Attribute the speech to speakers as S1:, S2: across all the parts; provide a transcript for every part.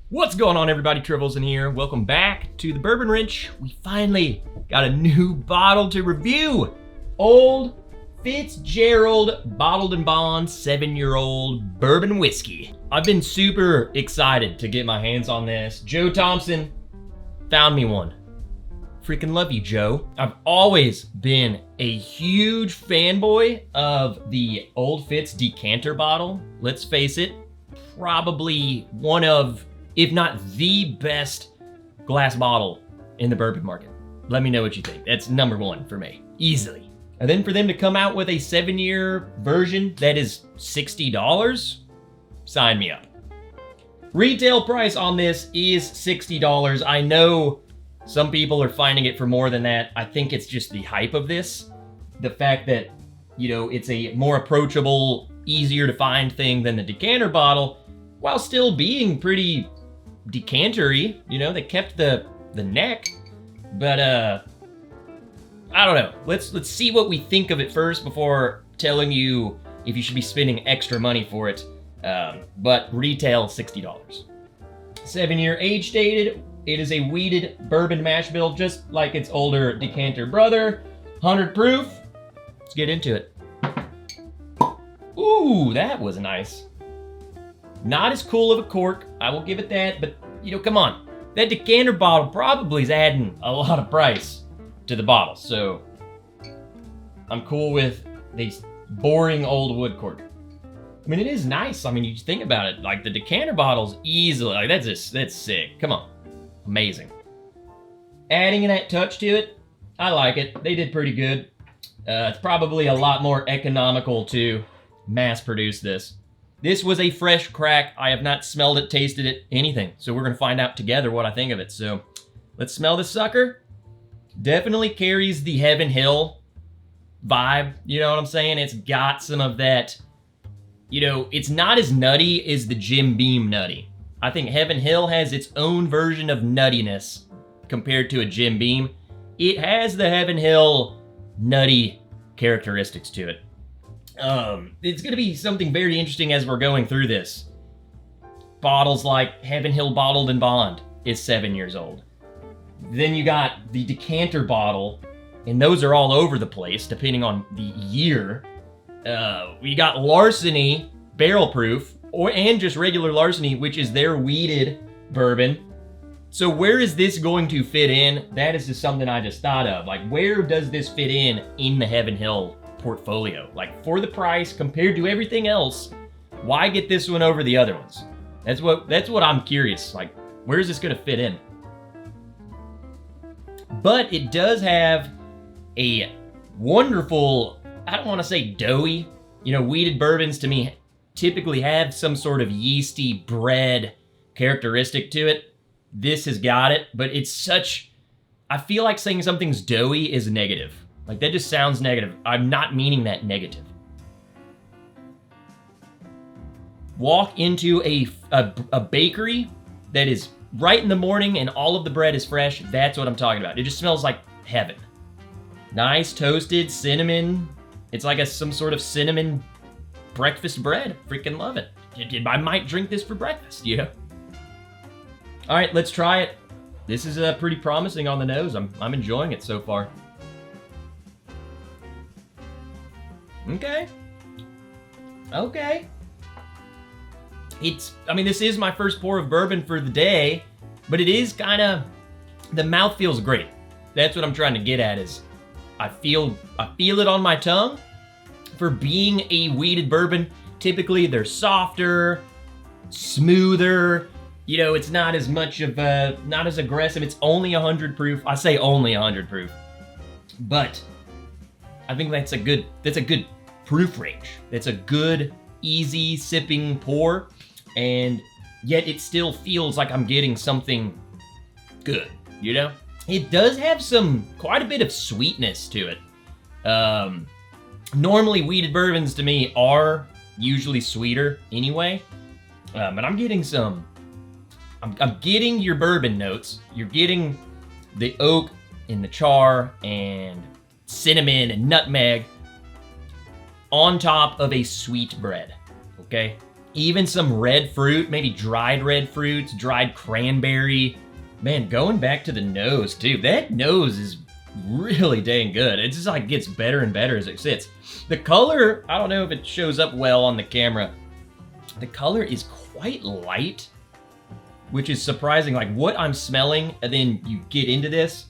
S1: What's going on, everybody? Trivels in here. Welcome back to the Bourbon Wrench. We finally got a new bottle to review. Old Fitzgerald Bottled and Bond 7-year-old bourbon whiskey. I've been super excited to get my hands on this. Joe Thompson found me one. Freaking love you, Joe. I've always been a huge fanboy of the Old Fitz decanter bottle. Let's face it, probably one of, if not the best glass bottle in the bourbon market. Let me know what you think. That's number one for me, easily. And then for them to come out with a 7-year version that is $60, sign me up. Retail price on this is $60. I know some people are finding it for more than that. I think it's just the hype of this. The fact that, you know, it's a more approachable, easier to find thing than the decanter bottle, while still being pretty decanter-y. You know, they kept the neck, but I don't know. Let's see what we think of it first before telling you if you should be spending extra money for it. But retail $60. 7-year age dated. It is a wheated bourbon mash bill, just like its older decanter brother. 100 proof. Let's get into it. Ooh, that was nice. Not as cool of a cork, I will give it that, but you know, come on. That decanter bottle probably is adding a lot of price to the bottle, so I'm cool with these boring old wood cork. I mean, it is nice. I mean, you think about it, like the decanter bottle's easily, like that's sick. Come on. Amazing. Adding that touch to it, I like it. They did pretty good. It's probably a lot more economical to mass produce this. This was a fresh crack. I have not smelled it, tasted it, anything. So we're gonna find out together what I think of it. So let's smell this sucker. Definitely carries the Heaven Hill vibe. You know what I'm saying? It's got some of that, you know, it's not as nutty as the Jim Beam nutty. I think Heaven Hill has its own version of nuttiness compared to a Jim Beam. It has the Heaven Hill nutty characteristics to it. It's going to be something very interesting as we're going through this. Bottles like Heaven Hill Bottled and Bond is 7 years old. Then you got the decanter bottle, and those are all over the place depending on the year. We got Larceny barrel proof, and just regular Larceny, which is their wheated bourbon. So where is this going to fit in? That is just something I just thought of. Like, where does this fit in the Heaven Hill portfolio? Like, for the price compared to everything else, why get this one over the other ones? That's what I'm curious. Like, where is this going to fit in? But it does have a wonderful, I don't want to say doughy, you know, wheated bourbons to me typically have some sort of yeasty bread characteristic to it. This has got it, but it's such, I feel like saying something's doughy is negative. Like, that just sounds negative. I'm not meaning that negative. Walk into a bakery that is right in the morning and all of the bread is fresh. That's what I'm talking about. It just smells like heaven. Nice toasted cinnamon. It's like some sort of cinnamon breakfast bread. Freaking love it. I might drink this for breakfast, you know? All right, let's try it. This is pretty promising on the nose. I'm enjoying it so far. Okay. I mean, this is my first pour of bourbon for the day, but it is kind of, the mouth feels great. That's what I'm trying to get at is, I feel it on my tongue. For being a wheated bourbon, typically they're softer, smoother. You know, it's not as much of not as aggressive. It's only 100 proof. I say only 100 proof, but I think that's a good proof range. It's a good, easy sipping pour, and yet it still feels like I'm getting something good, you know? It does have quite a bit of sweetness to it. Normally wheated bourbons to me are usually sweeter anyway, but I'm getting I'm getting your bourbon notes. You're getting the oak and the char and cinnamon and nutmeg on top of a sweet bread, okay? Even some red fruit, maybe dried red fruits, dried cranberry. Man, going back to the nose too. That nose is really dang good. It just like gets better and better as it sits. The color, I don't know if it shows up well on the camera. The color is quite light, which is surprising. Like what I'm smelling, and then you get into this.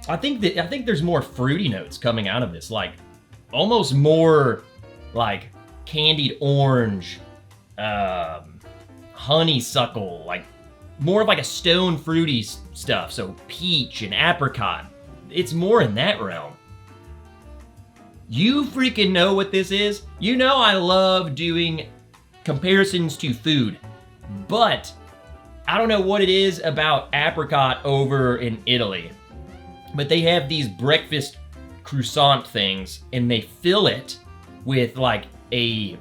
S1: I think there's more fruity notes coming out of this, like almost more like candied orange, honeysuckle, like more of like a stone fruity stuff. So peach and apricot. It's more in that realm. You freaking know what this is. You know I love doing comparisons to food, but I don't know what it is about apricot over in Italy, but they have these breakfast croissant things and they fill it with like a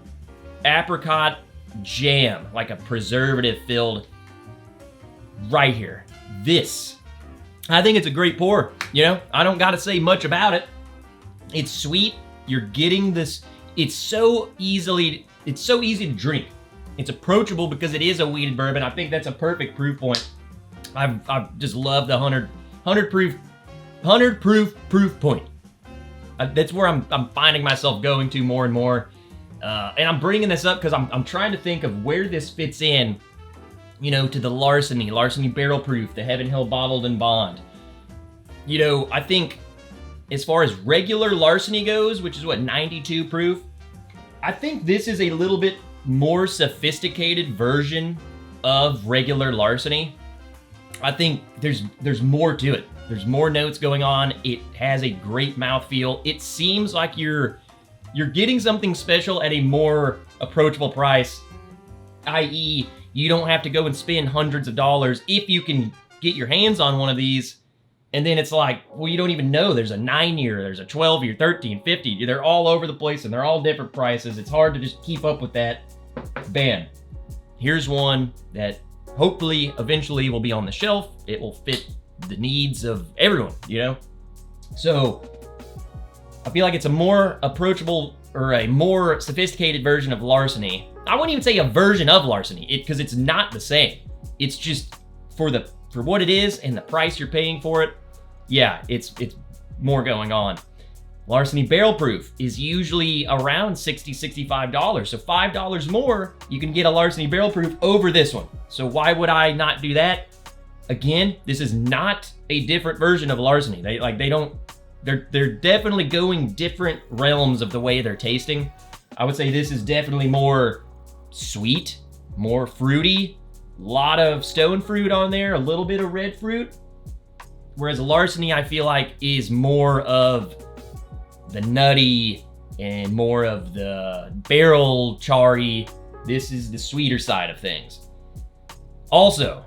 S1: apricot jam, like a preservative filled right here. This, I think it's a great pour. You know, I don't gotta say much about it. It's sweet. You're getting this. It's so easy to drink. It's approachable because it is a wheated bourbon. I think that's a perfect proof point. I just love the 100 proof point. That's where I'm finding myself going to more and more. And I'm bringing this up because I'm trying to think of where this fits in, you know, to the Larceny barrel proof, the Heaven Hill bottled and bond. You know, I think as far as regular Larceny goes, which is what, 92 proof, I think this is a little bit more sophisticated version of regular Larceny. I think there's more to it. There's more notes going on. It has a great mouthfeel. It seems like you're getting something special at a more approachable price, i.e., you don't have to go and spend hundreds of dollars if you can get your hands on one of these. And then it's like, well, you don't even know. There's a 9-year, there's a 12-year, 13, 50. They're all over the place and they're all different prices. It's hard to just keep up with that. Bam. Here's one that hopefully eventually will be on the shelf. It will fit the needs of everyone, you know? So I feel like it's a more approachable or a more sophisticated version of Larceny. I wouldn't even say a version of Larceny, because it's not the same. It's just for what it is and the price you're paying for it. Yeah, it's more going on. Larceny barrel proof is usually around $60, $65. So $5 more, you can get a Larceny barrel proof over this one. So why would I not do that? Again, this is not a different version of Larceny. They're definitely going different realms of the way they're tasting. I would say this is definitely more sweet, more fruity, a lot of stone fruit on there, a little bit of red fruit. Whereas Larceny, I feel like, is more of the nutty and more of the barrel charry. This is the sweeter side of things. Also,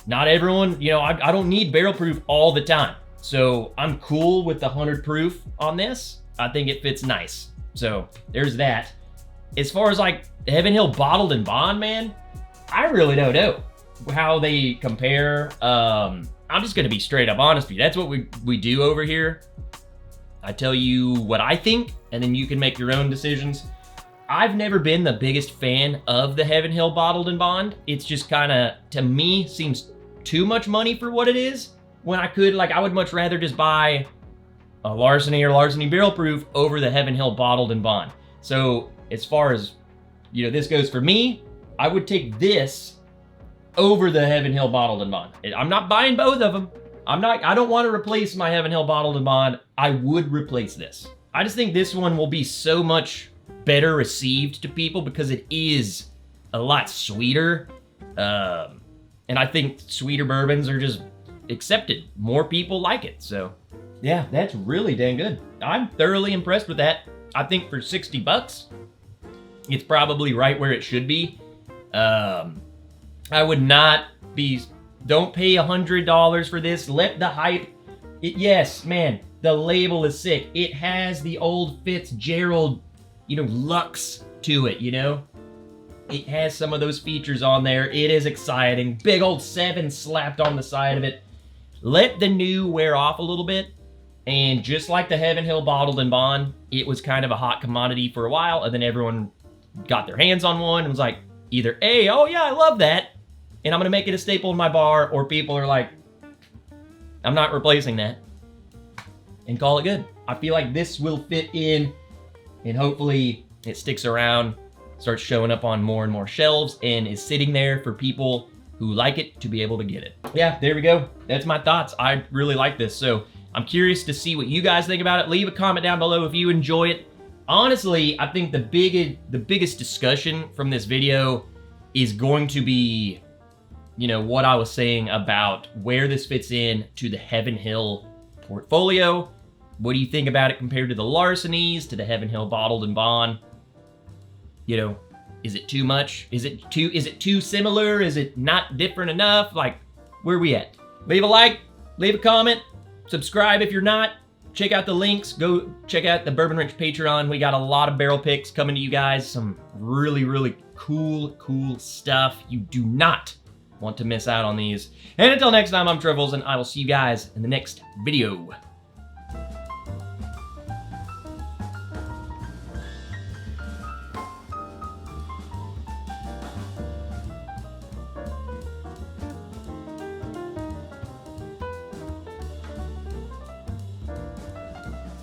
S1: not everyone, you know, I don't need barrel proof all the time. So I'm cool with the 100 proof on this. I think it fits nice. So there's that. As far as like Heaven Hill bottled and bond, man, I really don't know how they compare. I'm just gonna be straight up honest with you. That's what we do over here. I tell you what I think, and then you can make your own decisions. I've never been the biggest fan of the Heaven Hill bottled and bond. It's just kind of, to me, seems too much money for what it is. When I would much rather just buy a Larceny or Larceny barrel proof over the Heaven Hill bottled and bond. So as far as, you know, this goes for me, I would take this over the Heaven Hill bottled and bond. I'm not buying both of them. I don't want to replace my Heaven Hill bottled and bond. I would replace this. I just think this one will be so much better received to people because it is a lot sweeter. And I think sweeter bourbons are just accepted. More people like it. So yeah, that's really dang good. I'm thoroughly impressed with that. I think for $60, it's probably right where it should be. I would not be, don't pay $100 for this. Let the hype, yes, man, the label is sick. It has the old Fitzgerald, you know, Lux to it, you know? It has some of those features on there. It is exciting. Big old 7 slapped on the side of it. Let the new wear off a little bit. And just like the Heaven Hill bottled and bond, it was kind of a hot commodity for a while, and then everyone got their hands on one and was like, either A, oh yeah, I love that, and I'm gonna make it a staple in my bar, or people are like, I'm not replacing that, and call it good. I feel like this will fit in, and hopefully it sticks around, starts showing up on more and more shelves, and is sitting there for people who like it to be able to get it. Yeah, there we go. That's my thoughts. I really like this, so I'm curious to see what you guys think about it. Leave a comment down below if you enjoy it. Honestly, I think the biggest discussion from this video is going to be, you know, what I was saying about where this fits in to the Heaven Hill portfolio. What do you think about it compared to the Larcenies, to the Heaven Hill Bottled and Bond? You know, is it too much? Is it too similar? Is it not different enough? Like, where are we at? Leave a like, leave a comment, subscribe if you're not. Check out the links. Go check out the Bourbon Wrench Patreon. We got a lot of barrel picks coming to you guys. Some really cool stuff. You do not want to miss out on these. And until next time, I'm Trivels, and I will see you guys in the next video.